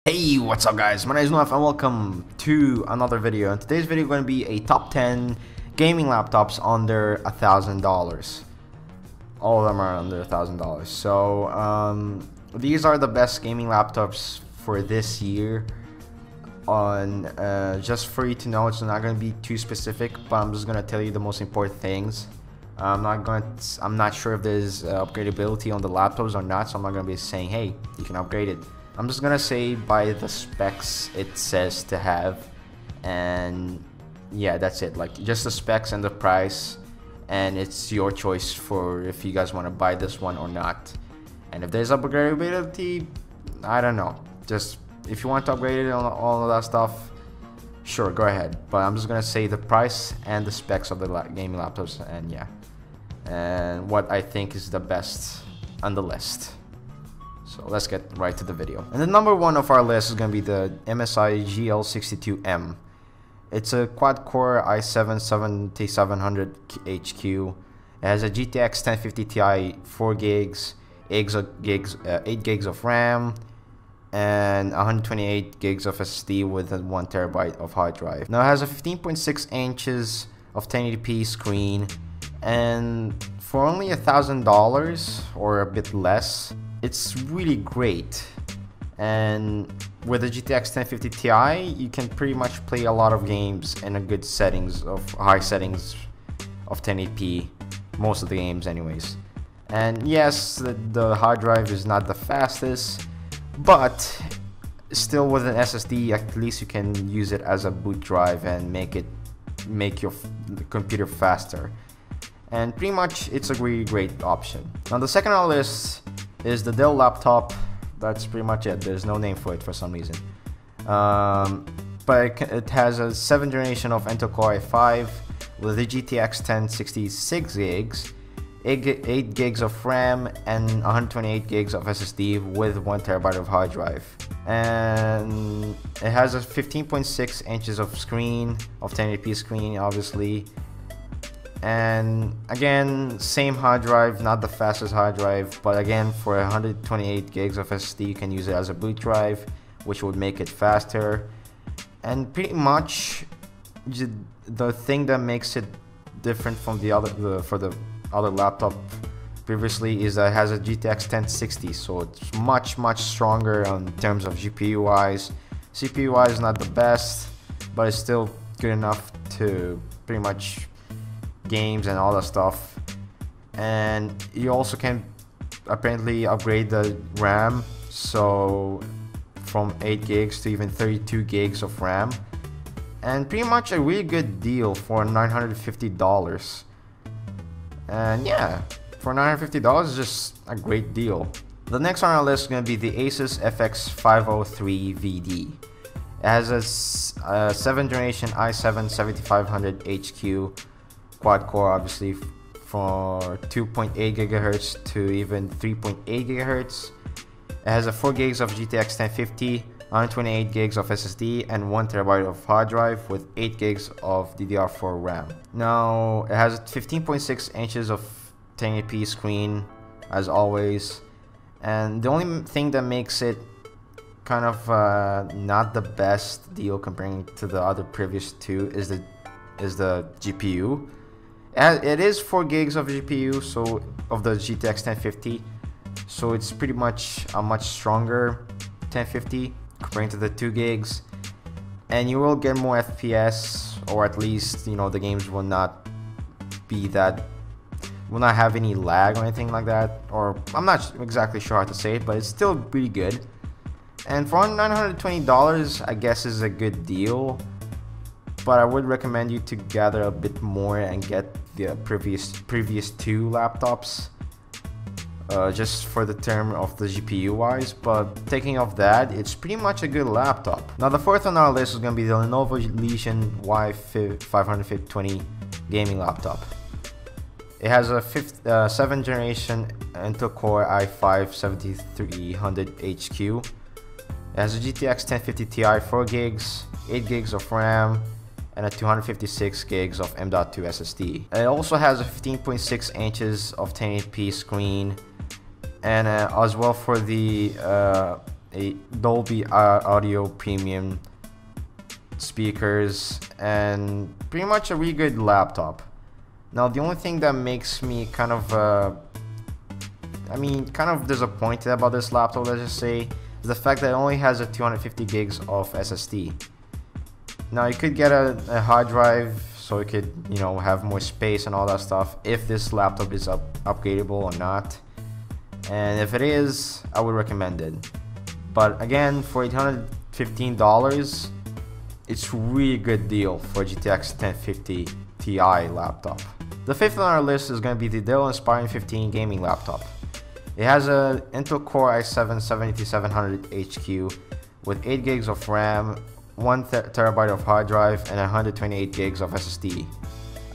Hey, what's up guys? My name is Noaf and welcome to another video. In today's video going to be a top 10 gaming laptops under $1,000. All of them are under $1,000. So these are the best gaming laptops for this year. Just for you to know, it's not going to be too specific, but I'm just going to tell you the most important things. I'm not sure if there's upgradability on the laptops or not, so I'm not going to be saying, hey, you can upgrade it. I'm just gonna say by the specs it says to have, and yeah, that's it. Like, just the specs and the price, and it's your choice for if you guys want to buy this one or not. And if there's upgradability, I don't know. Just if you want to upgrade it on all of that stuff, sure, go ahead. But I'm just gonna say the price and the specs of the gaming laptops, and yeah, and what I think is the best on the list. So let's get right to the video. And the number one of our list is going to be the MSI GL62M. It's a quad-core i7 7700 HQ. It has a GTX 1050 Ti, 4 gigs, 8 gigs of RAM, and 128 gigs of SSD with a 1 terabyte of hard drive. Now it has a 15.6 inches of 1080p screen, and for only $1,000 or a bit less, it's really great. And with the GTX 1050 Ti, you can pretty much play a lot of games in a good settings of high settings of 1080p, most of the games anyways. And yes, the hard drive is not the fastest, but still with an SSD, at least you can use it as a boot drive and make your computer faster. And pretty much it's a really great option. Now the second on our list is the Dell laptop. That's pretty much it. There's no name for it for some reason. But it has a 7th generation of Intel Core i5 with the GTX 1060 6 gigs, 8 gigs of RAM, and 128 gigs of SSD with 1 terabyte of hard drive. And it has a 15.6 inches of screen, of 1080p screen, obviously. And again, same hard drive, not the fastest hard drive, but again, for 128 gigs of SSD, you can use it as a boot drive, which would make it faster. And pretty much the thing that makes it different from the other laptop previously is that it has a GTX 1060, so it's much stronger in terms of GPU wise. CPU wise, not the best, but it's still good enough to pretty much games and all that stuff. And you also can apparently upgrade the RAM, so from 8 gigs to even 32 gigs of RAM, and pretty much a really good deal for $950. And yeah, for $950 is just a great deal. The next on our list is going to be the ASUS FX503 VD. It has a 7th generation i7 7500 HQ quad core, obviously, for 2.8 gigahertz to even 3.8 gigahertz. It has a 4 gigs of GTX 1050, 128 gigs of SSD, and 1 terabyte of hard drive with 8 gigs of DDR4 RAM. Now it has 15.6 inches of 1080p screen, as always, and the only thing that makes it kind of not the best deal comparing to the other previous two is the GPU. It is 4 gigs of GPU, so of the GTX 1050, so it's pretty much a much stronger 1050 comparing to the 2 gigs, and you will get more FPS, or at least, you know, the games will not have any lag or anything like that, or I'm not exactly sure how to say it, but it's still pretty good. And for $920, I guess is a good deal. But I would recommend you to gather a bit more and get the previous two laptops, just for the term of the GPU wise. But taking off that, it's pretty much a good laptop. Now the fourth on our list is going to be the Lenovo Legion Y520 gaming laptop. It has a 7th generation Intel Core i5 7300 HQ. It has a GTX 1050 Ti, 4 gigs, 8 gigs of RAM, and a 256 gigs of M.2 SSD. It also has a 15.6 inches of 1080p screen, and as well for the a Dolby Audio Premium speakers, and pretty much a really good laptop. Now the only thing that makes me kind of disappointed about this laptop, let's just say, is the fact that it only has a 250 gigs of SSD. Now you could get a hard drive, so you could, you know, have more space and all that stuff if this laptop is upgradable or not. And if it is, I would recommend it. But again, for $815, it's really good deal for a GTX 1050 Ti laptop. The fifth on our list is going to be the Dell Inspiron 15 gaming laptop. It has a Intel Core i7-7700HQ with 8 gigs of RAM, 1 terabyte of hard drive, and 128 gigs of SSD,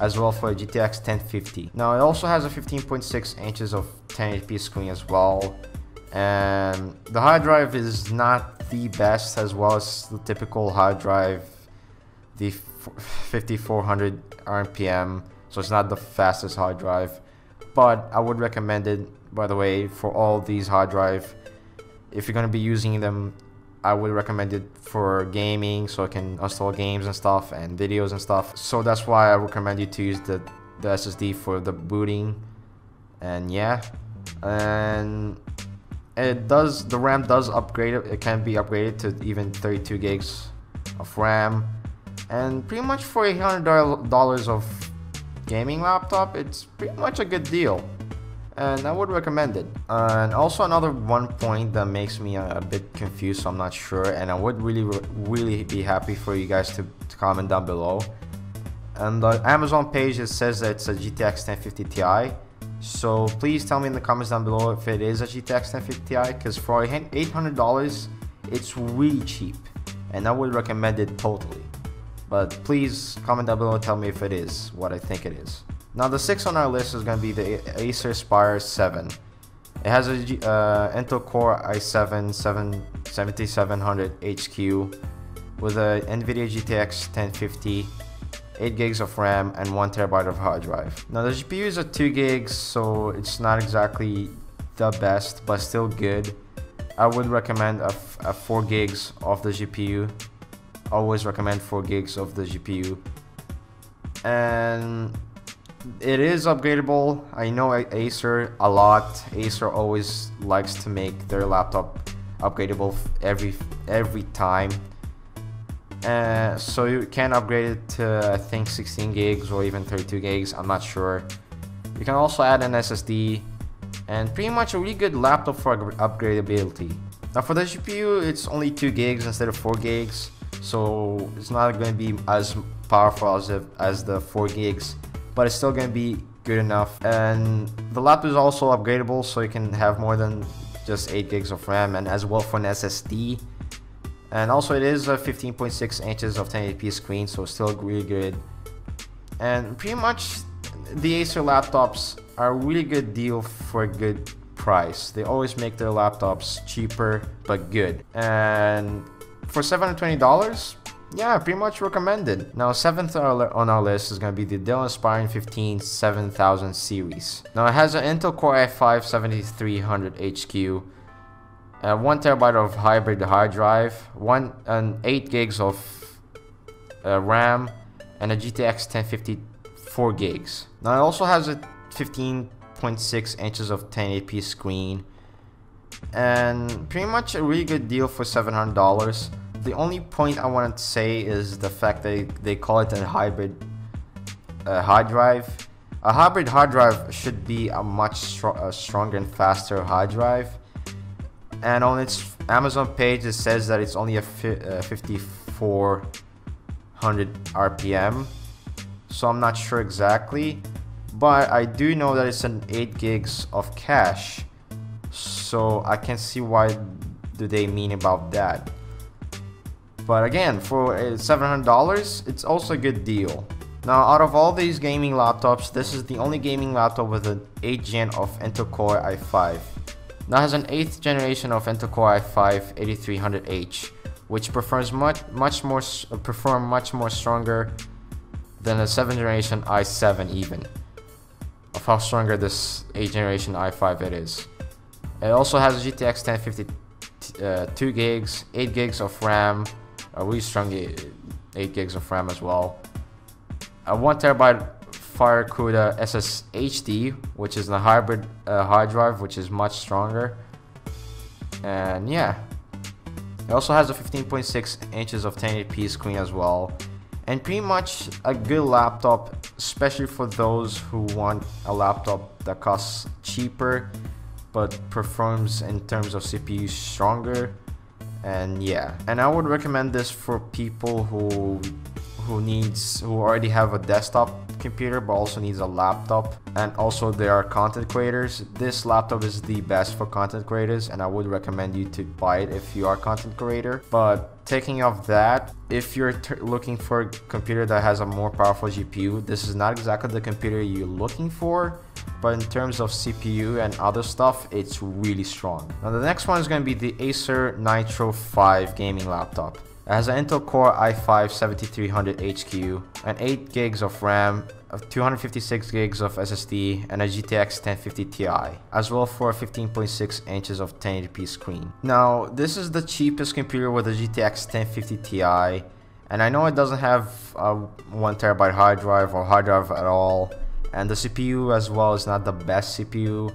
as well for a GTX 1050. Now it also has a 15.6 inches of 1080p screen as well, and the hard drive is not the best, as well as the typical hard drive, the 5400 RPM, so it's not the fastest hard drive, but I would recommend it, by the way, for all these hard drive. If you're going to be using them, I would recommend it for gaming, so it can install games and stuff and videos and stuff. So that's why I recommend you to use the SSD for the booting. And yeah, and the RAM does upgrade. It can be upgraded to even 32 gigs of RAM, and pretty much for $800 of gaming laptop, it's pretty much a good deal, and I would recommend it. And also another one point that makes me a bit confused, so I'm not sure, and I would really be happy for you guys to comment down below. And the Amazon page, it says that it's a GTX 1050 Ti, so please tell me in the comments down below if it is a GTX 1050 Ti, because for $800 it's really cheap, and I would recommend it totally. But please comment down below and tell me if it is what I think it is. Now the sixth on our list is going to be the Acer Aspira 7. It has a Intel Core i7-7700HQ with a NVIDIA GTX 1050, 8 gigs of RAM, and 1 terabyte of hard drive. Now the GPU is at 2 gigs, so it's not exactly the best, but still good. I would recommend a 4 gigs of the GPU. Always recommend 4 gigs of the GPU. And it is upgradable. I know Acer a lot. Acer always likes to make their laptop upgradable every time. So you can upgrade it to, I think, 16 gigs or even 32 gigs. I'm not sure. You can also add an SSD, and pretty much a really good laptop for upgradability. Now for the GPU, it's only 2 gigs instead of 4 gigs. So it's not going to be as powerful as the 4 gigs, but it's still going to be good enough. And the laptop is also upgradable, so you can have more than just 8 gigs of RAM, and as well for an SSD. And also it is a 15.6 inches of 1080p screen, so it's still really good. And pretty much the Acer laptops are a really good deal for a good price. They always make their laptops cheaper but good. And for $720, yeah, pretty much recommended. Now, seventh on our list is going to be the Dell Inspiron 15 7000 series. Now, it has an Intel Core i5-7300HQ, 1 terabyte of hybrid hard drive, 8 gigs of RAM, and a GTX 1050 4 gigs. Now, it also has a 15.6 inches of 1080p screen, and pretty much a really good deal for $700. The only point I want to say is the fact that they call it a hybrid hard drive. A hybrid hard drive should be a much stronger and faster hard drive. And on its Amazon page, it says that it's only a 5400 RPM. So I'm not sure exactly, but I do know that it's an 8 gigs of cache. So I can see why do they mean about that. But again, for $700, it's also a good deal. Now, out of all these gaming laptops, this is the only gaming laptop with an 8th gen of Intel Core i5. Now it has an 8th generation of Intel Core i5-8300H, which performs much more stronger than the 7th generation i7 even, of how stronger this 8th generation i5 it is. It also has a GTX 1050 2 gigs, 8 gigs of RAM, a really strong 8 gigs of RAM as well. A 1 terabyte Firecuda SSHD, which is the hybrid hard drive, which is much stronger. And yeah, it also has a 15.6 inches of 1080p screen as well. And pretty much a good laptop, especially for those who want a laptop that costs cheaper but performs in terms of CPU stronger. And yeah, and I would recommend this for people who already have a desktop computer but also needs a laptop, and also they are content creators. This laptop is the best for content creators, and I would recommend you to buy it if you are a content creator. But taking off that, if you're looking for a computer that has a more powerful GPU, this is not exactly the computer you're looking for, but in terms of CPU and other stuff, it's really strong. Now the next one is going to be the Acer Nitro 5 gaming laptop. It has an Intel Core i5-7300HQ, and 8 gigs of RAM, 256 gigs of SSD, and a GTX 1050 Ti, as well for a 15.6 inches of 1080p screen. Now, this is the cheapest computer with a GTX 1050 Ti, and I know it doesn't have a 1 terabyte hard drive or hard drive at all, and the CPU as well is not the best CPU.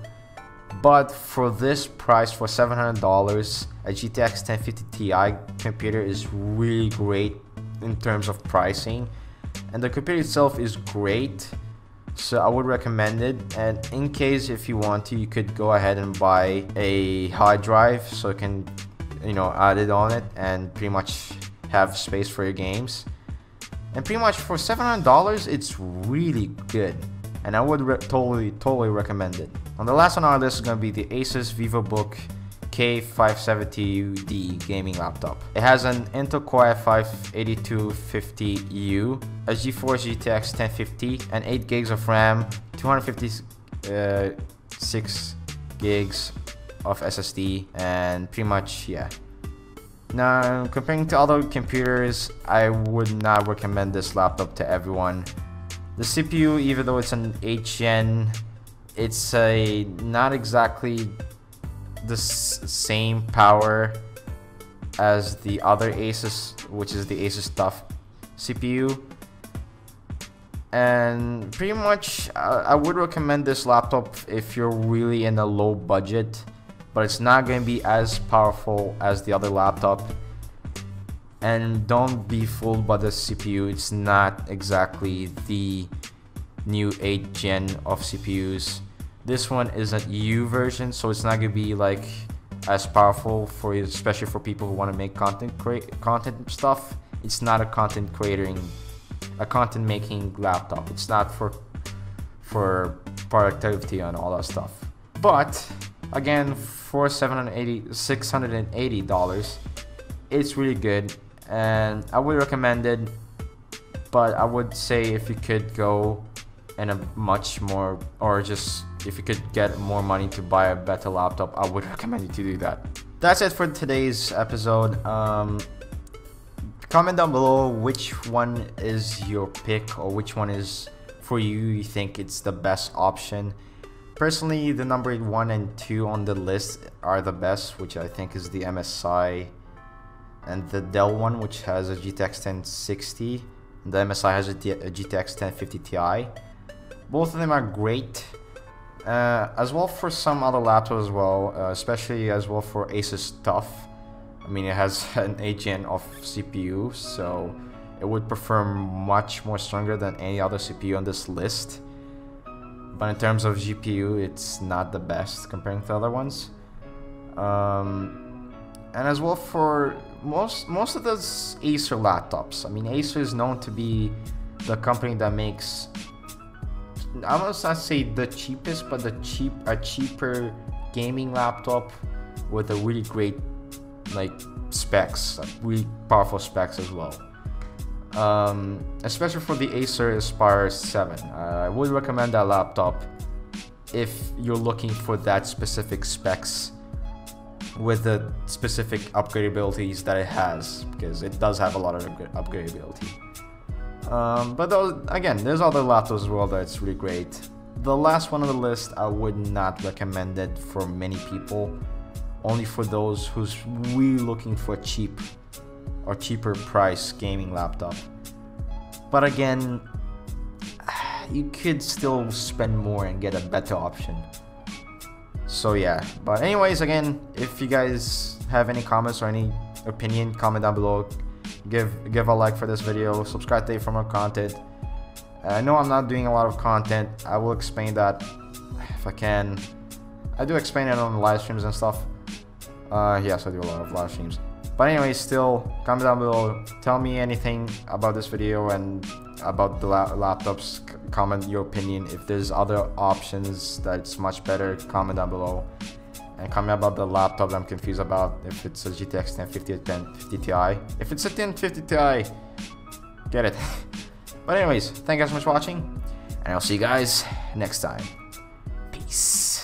But for this price, for $700, a GTX 1050 Ti computer is really great in terms of pricing, and the computer itself is great, so I would recommend it. And in case if you want to, you could go ahead and buy a hard drive so you can, add it on it and pretty much have space for your games. And pretty much for $700, it's really good, and I would totally recommend it. And the last on our list is going to be the ASUS VivoBook K570D gaming laptop. It has an Intel Core i5-8250U, a GeForce GTX 1050, and 8 gigs of RAM, 256 gigs of SSD, and pretty much, yeah. Now, comparing to other computers, I would not recommend this laptop to everyone. The CPU, even though it's an 8th gen, it's not exactly the same power as the other Asus, which is the Asus TUF CPU. And pretty much, I would recommend this laptop if you're really in a low budget, but it's not going to be as powerful as the other laptop. And don't be fooled by the CPU, it's not exactly the new 8th gen of CPUs. This one is a U version, so it's not going to be like as powerful for you, especially for people who want to make content stuff. It's not a content making laptop. It's not for productivity and all that stuff. But again, for $680, it's really good, and I would recommend it. But I would say if you could go in a much more, or just if you could get more money to buy a better laptop, I would recommend you to do that. That's it for today's episode. Comment down below which one is your pick, or which one is for you think it's the best option. Personally, the number 1 and 2 on the list are the best, which I think is the MSI and the Dell one, which has a GTX 1060. The MSI has a GTX 1050 Ti. Both of them are great, as well for some other laptops as well, especially as well for Asus TUF. I mean, it has an 8th gen of CPU, so it would perform much more stronger than any other CPU on this list. But in terms of GPU, it's not the best comparing to other ones. And as well for most of those Acer laptops. I mean, Acer is known to be the company that makes, I must not say the cheapest, but a cheaper gaming laptop with a really great specs, really powerful specs as well. Especially for the Acer Aspira 7. I would recommend that laptop if you're looking for that specific specs with the specific upgradabilities that it has, because it does have a lot of upgradability. But again, there's other laptops as well that's really great. The last one on the list, I would not recommend it for many people. only for those who's really looking for a cheap or cheaper price gaming laptop. But again, you could still spend more and get a better option. So yeah, but anyways, again, if you guys have any comments or any opinion, comment down below. Give a like for this video, subscribe to for more content. I know I'm not doing a lot of content. I will explain that if I can. I do explain it on the live streams and stuff. Yes, I do a lot of live streams. But anyways, still, comment down below. Tell me anything about this video and about the laptops. Comment your opinion. If there's other options that's much better, comment down below. And comment about the laptop I'm confused about. If it's a GTX 1050 or 1050 Ti. If it's a 1050 Ti, get it. But anyways, thank you guys so much for watching. And I'll see you guys next time. Peace.